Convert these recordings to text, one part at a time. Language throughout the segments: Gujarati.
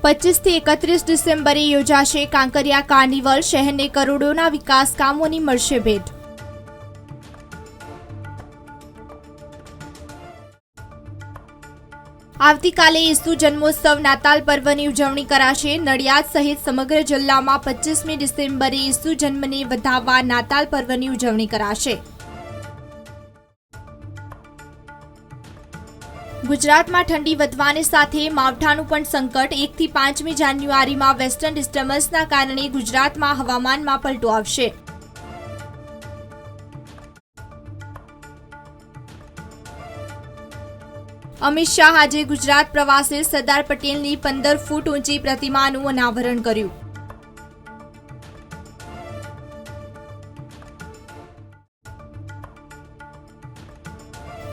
25 થી 31 ડિસેમ્બરે યોજાશે કાંકરિયા કાર્નિવલ। શહેરને કરોડોના વિકાસ કામોની મળશે ભેટ। આવતીકાલે ઈસુ જન્મોત્સવ નાતાલ પર્વની ઉજવણી કરાશે। નડિયાદ સહિત સમગ્ર જિલ્લામાં 25મી ડિસેમ્બરે ઈસુ જન્મને વધાવવા નાતાલ પર્વની ઉજવણી કરાશે। ગુજરાતમાં ઠંડી વધવાની સાથે માવઠાનું પણ સંકટ। 1 થી 5મી જાન્યુઆરીમાં વેસ્ટર્ન ડિસ્ટર્બન્સના કારણે ગુજરાતમાં હવામાનમાં પલટો આવશે। અમિત શાહ આજે ગુજરાત પ્રવાસે સરદાર પટેલની 15 ફૂટ ઊંચી પ્રતિમાનું અનાવરણ કર્યું।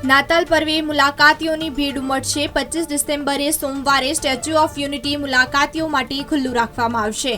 નાતાલ પર્વે મુલાકાતીઓની ભીડ ઉમટશે। 25 ડિસેમ્બરે સોમવારે સ્ટેચ્યુ ઓફ યુનિટી મુલાકાતીઓ માટે ખુલ્લું રાખવામાં આવશે।